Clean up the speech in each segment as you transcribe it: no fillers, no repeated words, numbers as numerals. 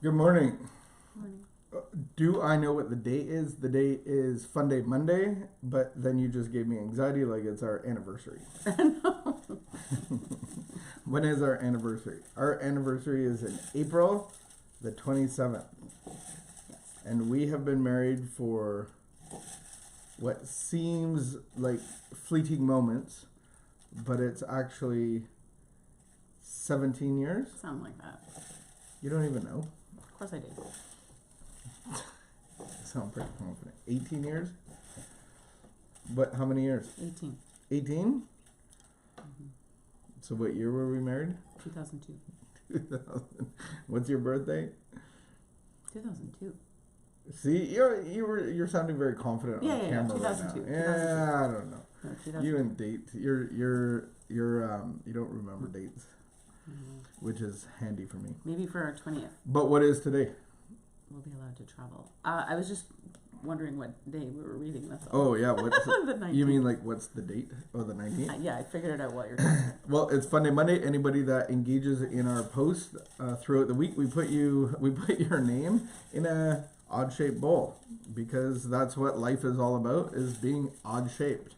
Good morning. Morning. Do I know what the date is? The date is FUNDAY Monday, but then you just gave me anxiety like it's our anniversary. No. When is our anniversary? Our anniversary is in April the 27th. Yes. And we have been married for what seems like fleeting moments, but it's actually 17 years? Something like that. You don't even know? Of course I do. You sound pretty confident. 18 years? But how many years? 18. 18? So what year were we married? 2002. 2000. What's your birthday? 2002. See, you're sounding very confident on camera 2002. right now. Yeah, I don't know. No, 2002. You and dates. You don't remember dates, which is handy for me. Maybe for our 20th, But what is today? we'll be allowed to travel. I was just wondering what day we were reading this. Oh yeah, what's The 19th. you mean like what's the date? Oh, the 19th. Yeah, I figured it out while you're talking. Well, it's FUNDAY Monday. Anybody that engages in our post throughout the week, we put your name in a odd shaped bowl because that's what life is all about, is being odd shaped.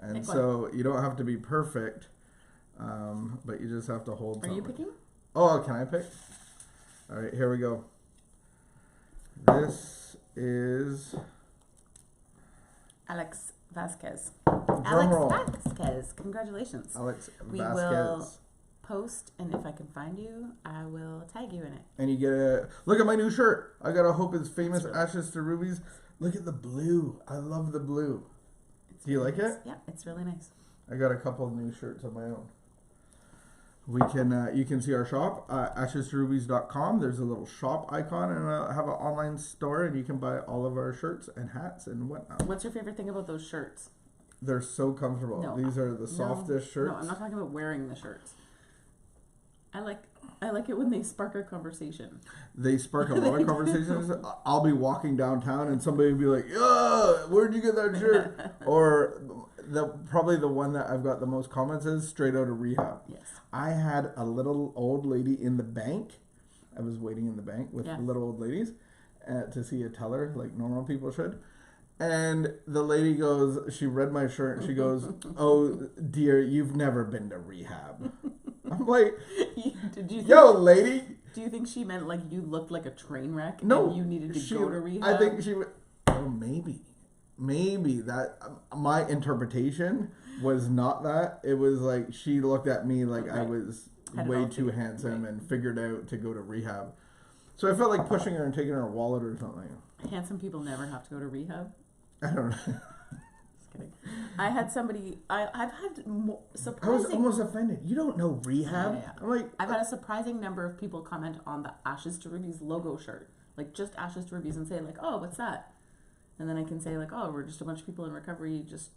And Pick so you don't have to be perfect, but you just have to hold. Are you something. picking? Oh, can I pick? All right, here we go. This is Alex Vazques. drum roll. Vazques. Congratulations. Alex We Vazques. will post, and if I can find you, I will tag you in it. And you get a look at my new shirt. I gotta hope it's famous really- Ashes to Rubies. Look at the blue. I love the blue. Do you like it? Yeah, it's really nice. I got a couple of new shirts of my own. We can you can see our shop, ashesrubies.com. There's a little shop icon, and I have an online store, and you can buy all of our shirts and hats and whatnot. What's your favorite thing about those shirts? They're so comfortable. No, These are the softest shirts. No, I'm not talking about wearing the shirts. I like it when they spark a conversation. They spark a lot of conversations. I'll be walking downtown, and somebody will be like, "Yeah, where'd you get that shirt?" Or probably the one that I've got the most comments is straight out of rehab. Yes. I had a little old lady in the bank. I was waiting in the bank with little old ladies to see a teller like normal people should. And the lady goes, she read my shirt and she goes, "Oh dear, you've never been to rehab." I'm like, Did you think, "Yo, lady." do you think she meant like you looked like a train wreck No, and you needed to go to rehab? I think she. Oh, maybe that my interpretation was not that. It was like she looked at me like I was Had it way all too figured, handsome right. and figured out to go to rehab. So I felt like pushing her and taking her wallet or something. Handsome people never have to go to rehab. I don't know. Just kidding. I had somebody. I've had I was surprising. almost offended. You don't know rehab? Yeah. I'm like, I've had a surprising number of people comment on the Ashes to Rubies logo shirt, like just Ashes to Rubies, and say like, "Oh, what's that?" And then I can say like, "Oh, we're just a bunch of people in recovery, just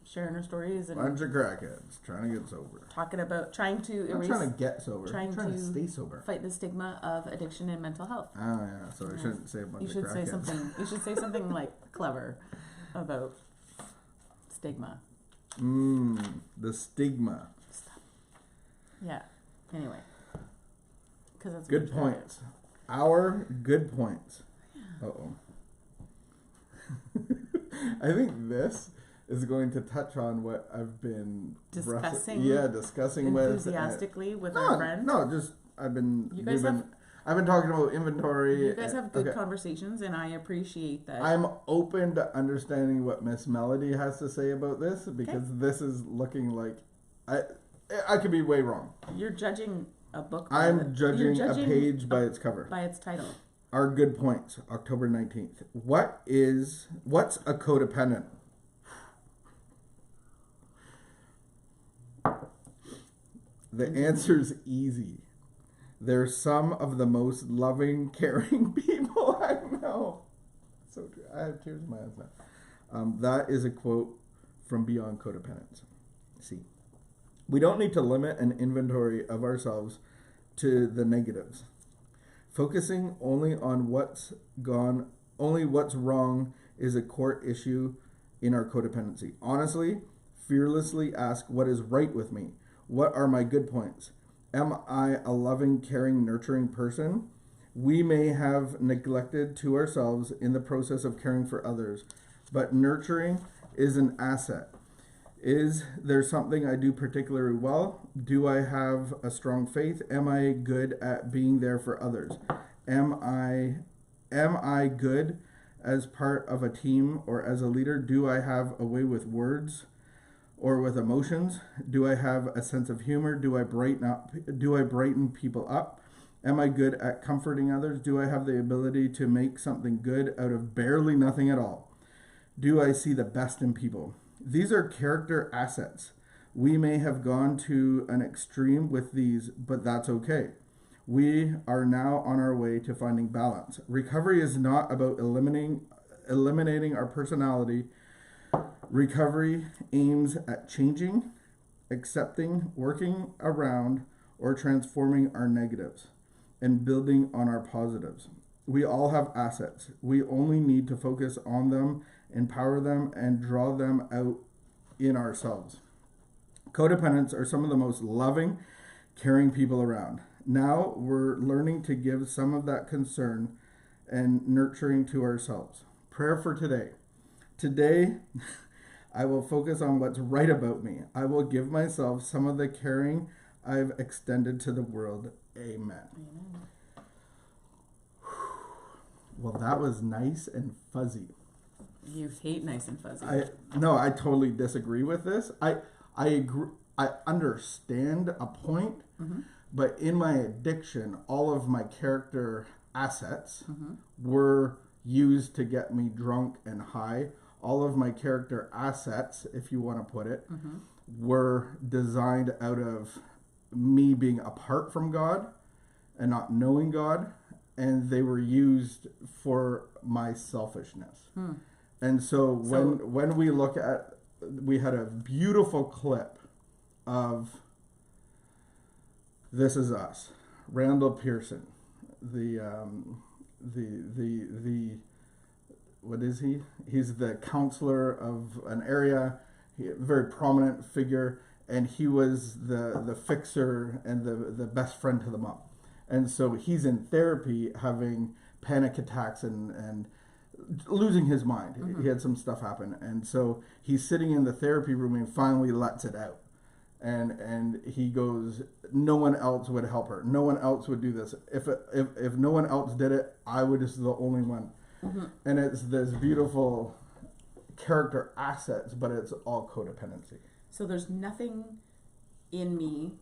sharing our stories and bunch of crackheads trying to get sober. talking about trying to I'm erase, trying to get sober. trying I'm trying to to stay sober. fight the stigma of addiction and mental health." Oh yeah, so I shouldn't say a bunch You of should crackheads. say something. You should say something like clever about stigma. The stigma. Yeah. Anyway, because that's Good points. Our good points. Uh-oh. I think this is going to touch on what I've been Discussing discussing with enthusiastically with our friends. No, just I've been I've been talking about inventory. You guys have good conversations, and I appreciate that. I'm open to understanding what Miss Melody has to say about this because this is looking like I could be way wrong. You're judging a book. I'm judging a page by its cover. By its title. Our good points, October 19th. What's a codependent? The answer's easy. They're some of the most loving, caring people I know. So true. I have tears in my eyes now. That is a quote from Beyond Codependence. See, we don't need to limit an inventory of ourselves to the negatives. Focusing only on what's wrong is a core issue in our codependency. Honestly, fearlessly ask what is right with me. What are my good points? Am I a loving, caring, nurturing person? We may have neglected to ourselves in the process of caring for others, but nurturing is an asset. Is there something I do particularly well? Do I have a strong faith? Am I good at being there for others? Am I good as part of a team or as a leader? Do I have a way with words or with emotions? Do I have a sense of humor? Do I brighten people up? Am I good at comforting others? Do I have the ability to make something good out of barely nothing at all? Do I see the best in people? These are character assets. We may have gone to an extreme with these, but that's okay. We are now on our way to finding balance. Recovery is not about eliminating our personality. Recovery aims at changing, accepting, working around, or transforming our negatives and building on our positives. We all have assets. We only need to focus on them, empower them, and draw them out in ourselves. Codependents are some of the most loving, caring people around. Now we're learning to give some of that concern and nurturing to ourselves. Prayer for today. Today, I will focus on what's right about me. I will give myself some of the caring I've extended to the world. Amen. Amen. Well, that was nice and fuzzy. You hate nice and fuzzy. I totally disagree with this. I agree. I understand a point, but in my addiction, all of my character assets were used to get me drunk and high. All of my character assets, if you want to put it, were designed out of me being apart from God and not knowing God, and they were used for my selfishness. And so when we look at, we had a beautiful clip of This Is Us, Randall Pearson, the what is he? He's the counselor of an area, a very prominent figure, and he was the fixer and the best friend to the mom. And so he's in therapy having panic attacks and losing his mind. He had some stuff happen. And so he's sitting in the therapy room and finally lets it out. And he goes, no one else would help her. No one else would do this. If no one else did it, I would just be the only one. And it's this beautiful character assets, but it's all codependency. So there's nothing in me.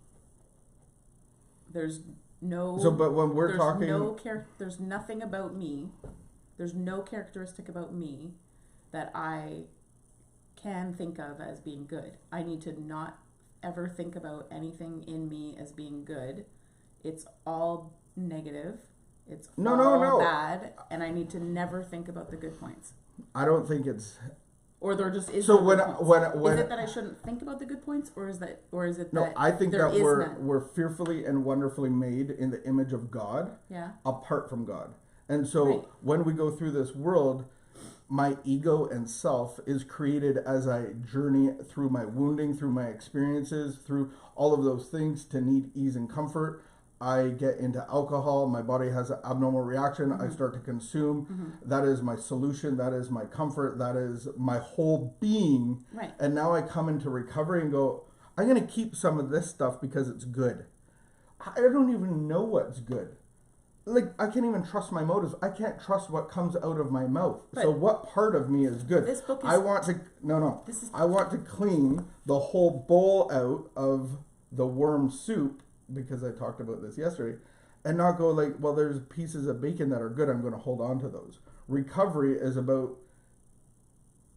There's no. So, but when we're talking, there's nothing about me. There's no characteristic about me that I can think of as being good. I need to not ever think about anything in me as being good. It's all negative. It's all bad, and I need to never think about the good points. I don't think it's. Or there just is. So no when is it that I shouldn't think about the good points, or is it no? That I think there that is we're fearfully and wonderfully made in the image of God. Yeah. Apart from God, and so when we go through this world, my ego and self is created as I journey through my wounding, through my experiences, through all of those things to need ease and comfort. I get into alcohol, my body has an abnormal reaction, I start to consume. That is my solution, that is my comfort, that is my whole being. Right. And now I come into recovery and go, I'm going to keep some of this stuff because it's good. I don't even know what's good. Like, I can't even trust my motives. I can't trust what comes out of my mouth. So what part of me is good? This book is... I want to clean the whole bowl out of the worm soup, because I talked about this yesterday, and not go like, well, there's pieces of bacon that are good, I'm going to hold on to those. Recovery is about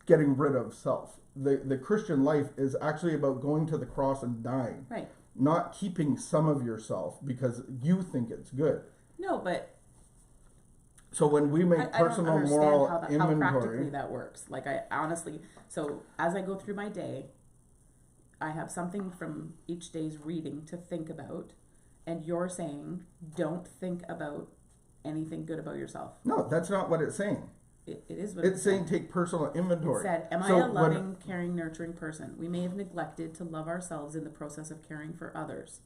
getting rid of self. The Christian life is actually about going to the cross and dying. Right. Not keeping some of yourself because you think it's good. No, but... So when we make personal moral inventory... how practically that works. Like, I honestly... So as I go through my day, I have something from each day's reading to think about, and you're saying, don't think about anything good about yourself. No, that's not what it's saying. It is what it's saying. Take personal inventory. It said, am I a loving, caring, nurturing person? We may have neglected to love ourselves in the process of caring for others,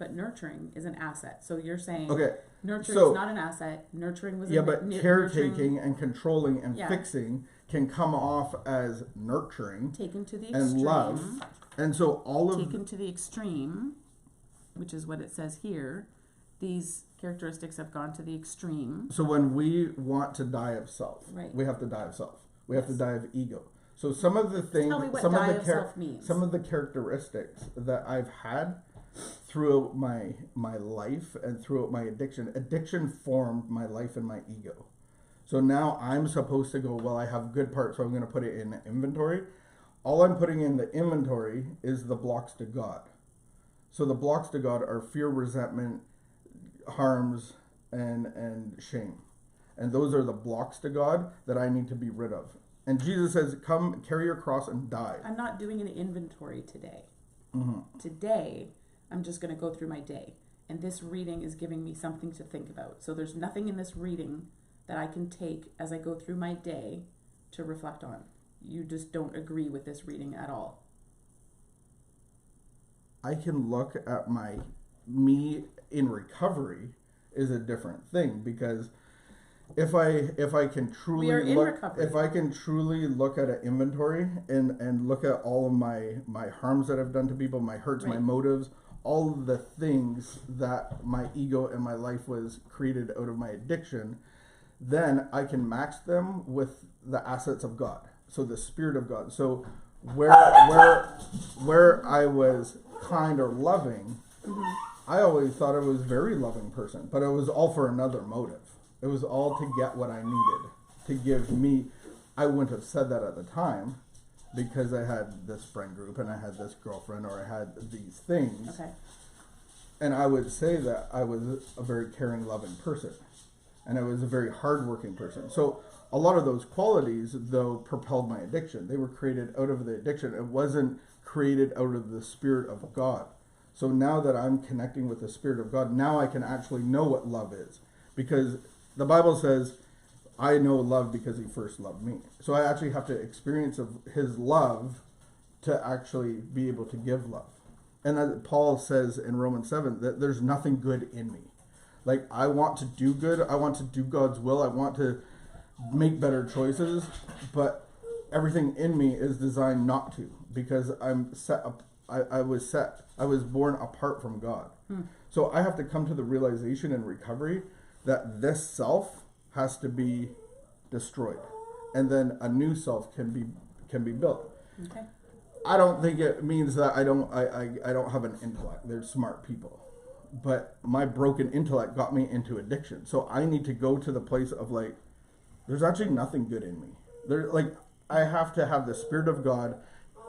but nurturing is an asset. So you're saying Okay. nurturing So- is not an asset. Nurturing was Yeah, but nurturing- caretaking and controlling and Yeah. fixing can come off as nurturing taken to the and extreme. love. And so all of Taken to the extreme, which is what it says here. These characteristics have gone to the extreme. so when we want to die of self, Right. we have to die of self. We have to die of ego. So some of the things, Tell me what some die of the of self means. some of the characteristics that I've had throughout my life and throughout my addiction formed my life and my ego. So now I'm supposed to go, well, I have good parts, so I'm going to put it in inventory. All I'm putting in the inventory is the blocks to God. So the blocks to God are fear, resentment, harms, and shame. And those are the blocks to God that I need to be rid of. And Jesus says, come, carry your cross and die. I'm not doing an inventory today. Mm-hmm. Today, I'm just going to go through my day. And this reading is giving me something to think about. So there's nothing in this reading that I can take as I go through my day to reflect on. You just don't agree with this reading at all. I can look at me in recovery is a different thing, because if I can truly We are in look, recovery. if I can truly look at an inventory and look at all of my harms that I've done to people, my hurts, my Right. motives, all of the things that my ego and my life was created out of my addiction, then I can match them with the assets of God. So the Spirit of God. So where I was kind or loving, I always thought I was a very loving person, but it was all for another motive. It was all to get what I needed, to give me. I wouldn't have said that at the time because I had this friend group and I had this girlfriend or I had these things. Okay. And I would say that I was a very caring, loving person. And I was a very hardworking person. So a lot of those qualities, though, propelled my addiction. They were created out of the addiction. It wasn't created out of the Spirit of God. So now that I'm connecting with the Spirit of God, now I can actually know what love is. Because the Bible says, I know love because he first loved me. So I actually have to experience of his love to actually be able to give love. And that Paul says in Romans 7 that there's nothing good in me. Like, I want to do good. I want to do God's will. I want to make better choices. But everything in me is designed not to, because I'm set up. I was born apart from God. So I have to come to the realization in recovery that this self has to be destroyed, and then a new self can be built. Okay. I don't think it means that I don't have an intellect. They're smart people, but my broken intellect got me into addiction. So I need to go to the place of like, there's actually nothing good in me. I have to have the Spirit of God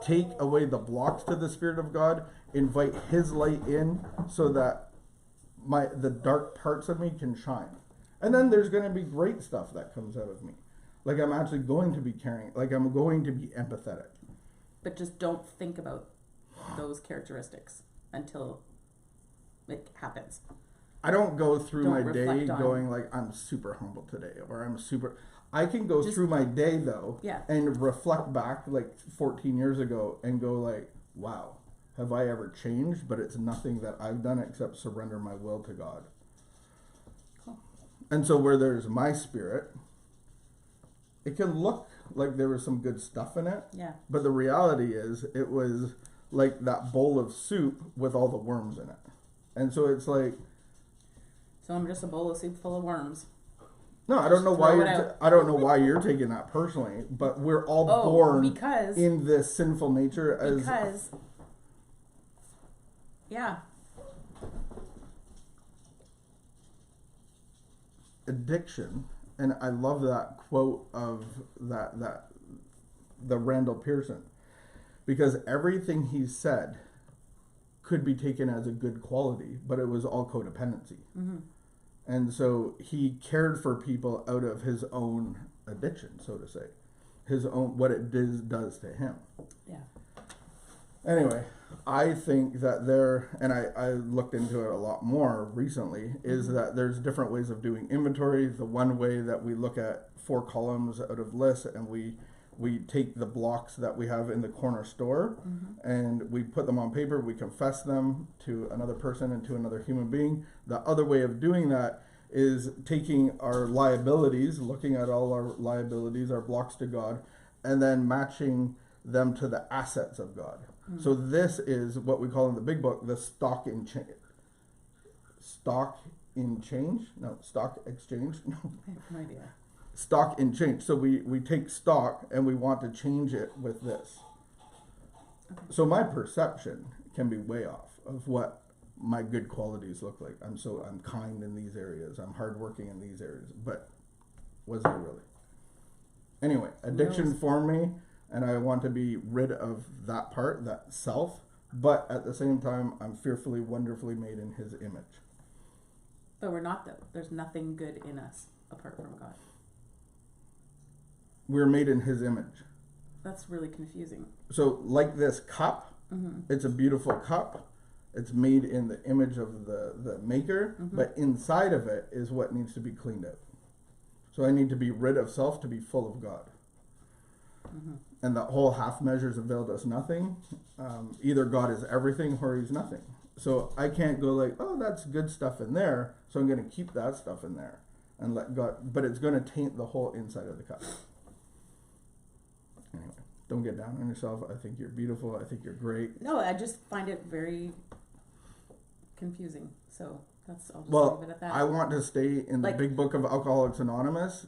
take away the blocks to the Spirit of God, invite his light in so that the dark parts of me can shine. And then there's going to be great stuff that comes out of me. Like, I'm actually going to be caring. Like, I'm going to be empathetic. But just don't think about those characteristics until it happens. I don't go through Don't my day reflect on- going like, I'm super humble today, or I can go through my day though, Yeah. and reflect back like 14 years ago and go like, wow, have I ever changed? But it's nothing that I've done except surrender my will to God. Cool. And so where there's my spirit, it can look like there was some good stuff in it. Yeah. But the reality is it was like that bowl of soup with all the worms in it. And so it's like, So I'm just a bowl of soup full of worms. no, I don't know why throw it you're. out. I don't know why you're taking that personally, but we're all Oh, born because- in this sinful nature as Because, yeah, addiction, and I love that quote of the Randall Pearson, because everything he said could be taken as a good quality, but it was all codependency. Mm-hmm. And so he cared for people out of his own addiction, so to say, his own, what it does to him. yeah. Anyway, I think that and I looked into it a lot more recently, is that there's different ways of doing inventory. The one way that we look at 4 columns out of lists and we we take the blocks that we have in the corner store and we put them on paper, we confess them to another person and to another human being. The other way of doing that is taking our liabilities, looking at all our liabilities, our blocks to God, and then matching them to the assets of God. So this is what we call in the big book the stock exchange. No, I have no idea. Stock in change. So we take stock and we want to change it with this. Okay. So my perception can be way off of what my good qualities look like. I'm kind in these areas. I'm hardworking in these areas. But was it really? Anyway, addiction formed me, and I want to be rid of that part, that self. But at the same time, I'm fearfully, wonderfully made in His image. But we're not though. There's nothing good in us apart from God. We're made in His image. That's really confusing. So like this cup, it's a beautiful cup. It's made in the image of the maker, but inside of it is what needs to be cleaned out. So I need to be rid of self to be full of God. And the whole half measures availed us nothing. Either God is everything or He's nothing. So I can't go like, oh, that's good stuff in there, so I'm going to keep that stuff in there and let God, but it's going to taint the whole inside of the cup. Anyway, don't get down on yourself. I think you're beautiful. I think you're great. No, I just find it very confusing. So I'll just leave it at that. I want to stay in the big book of Alcoholics Anonymous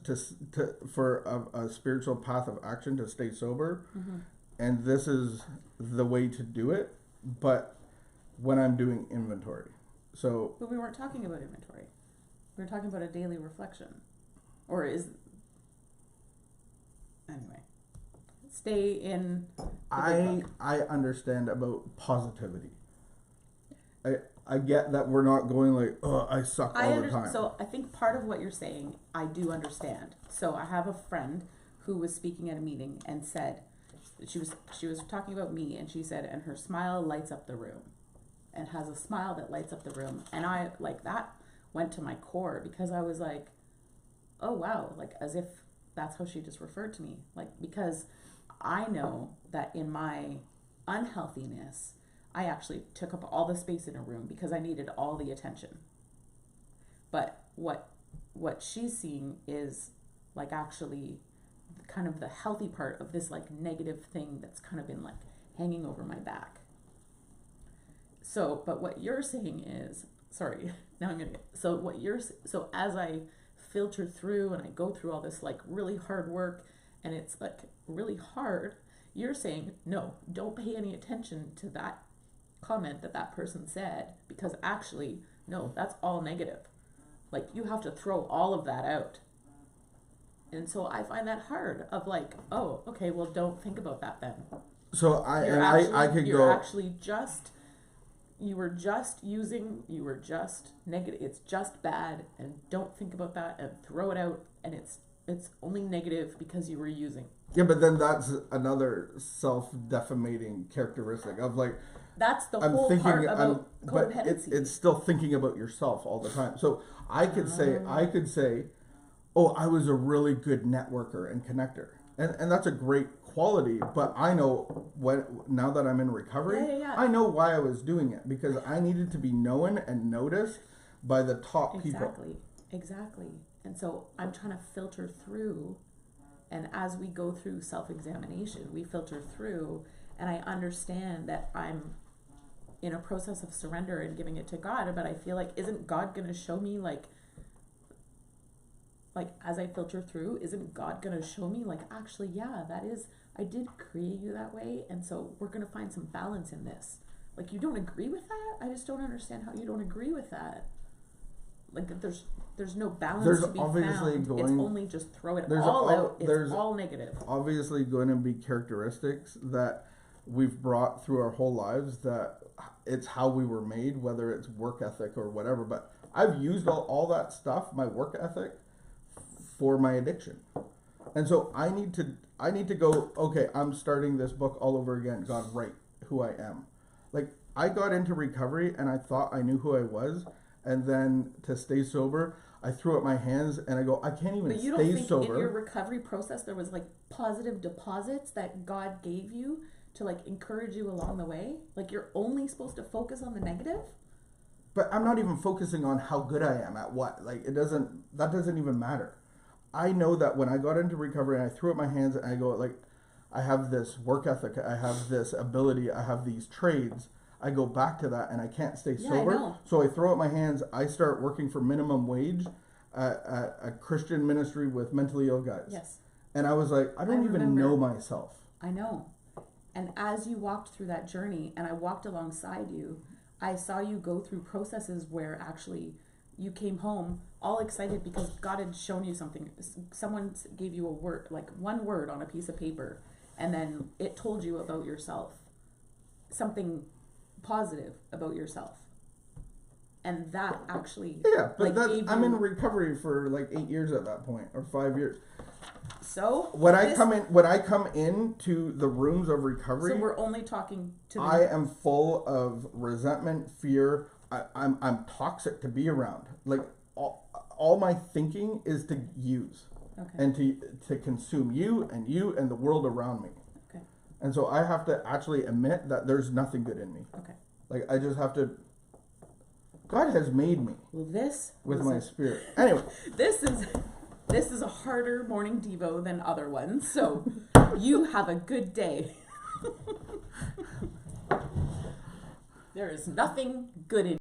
for a spiritual path of action to stay sober. And this is the way to do it, but when I'm doing inventory. But we weren't talking about inventory. We were talking about a daily reflection. Anyway. Stay in the big book. I understand about positivity. I get that we're not going like, oh, I suck all the time. So I think part of what you're saying, I do understand. So I have a friend who was speaking at a meeting and said, she was talking about me, and she said, and her smile lights up the room, and has a smile that lights up the room. And I, like, that went to my core, because I was like, oh wow, like as if that's how she just referred to me. Like, because I know that in my unhealthiness, I actually took up all the space in a room because I needed all the attention. But what she's seeing is like actually kind of the healthy part of this like negative thing that's kind of been like hanging over my back. So, but what you're saying is, sorry, now I'm gonna get, so as I filter through and I go through all this like really hard work, and it's like really hard, you're saying, no, don't pay any attention to that comment that person said, because actually, no, that's all negative. Like, you have to throw all of that out. And so I find that hard of like, oh, okay, well, don't think about that then. So you were just negative. It's just bad, and don't think about that and throw it out. And it's only negative because you were using. Yeah, but then that's another self-defamating characteristic of like, that's the whole part about codependency. But it's still thinking about yourself all the time. So I could say, oh, I was a really good networker and connector. And that's a great quality, but I know now that I'm in recovery, I know why I was doing it, because I needed to be known and noticed by the top people. Exactly. And so I'm trying to filter through, and as we go through self-examination, we filter through, and I understand that I'm in a process of surrender and giving it to God, but I feel like, isn't God going to show me like as I filter through, isn't God going to show me like, actually, yeah, I did create you that way, and so we're going to find some balance in this. Like, you don't agree with that? I just don't understand how you don't agree with that. Like, there's no balance to be found. It's only just throw it all out. It's all negative. Obviously going to be characteristics that we've brought through our whole lives, that it's how we were made, whether it's work ethic or whatever. But I've used all that stuff, my work ethic, for my addiction. And so I need to go, okay, I'm starting this book all over again. God, write who I am. Like, I got into recovery and I thought I knew who I was. And then to stay sober, I threw up my hands and I go, I can't even But you don't stay think sober. in your recovery process there was like positive deposits that God gave you to like encourage you along the way? Like you're only supposed to focus on the negative? But I'm not even focusing on how good I am at what. Like that doesn't even matter. I know that when I got into recovery and I threw up my hands and I go like, I have this work ethic, I have this ability, I have these trades. I go back to that and I can't stay Yeah, sober. I know. So I throw up my hands. I start working for minimum wage at a Christian ministry with mentally ill guys. Yes. And I was like, I don't even remember. know myself. I know. And as you walked through that journey and I walked alongside you, I saw you go through processes where actually you came home all excited because God had shown you something. Someone gave you a word, like one word on a piece of paper, and then it told you about yourself. Something positive about yourself. And that actually I'm in recovery for like 8 years at that point, or 5 years. So when I come into the rooms of recovery, so we're only talking to I am full of resentment, fear. I'm toxic to be around. Like all my thinking is to use and to consume you and the world around me. Okay. And so I have to actually admit that there's nothing good in me. Okay. Like I just have to. God has made me. Well, this with my spirit. Anyway, this is a harder morning devo than other ones. So you have a good day. There is nothing good in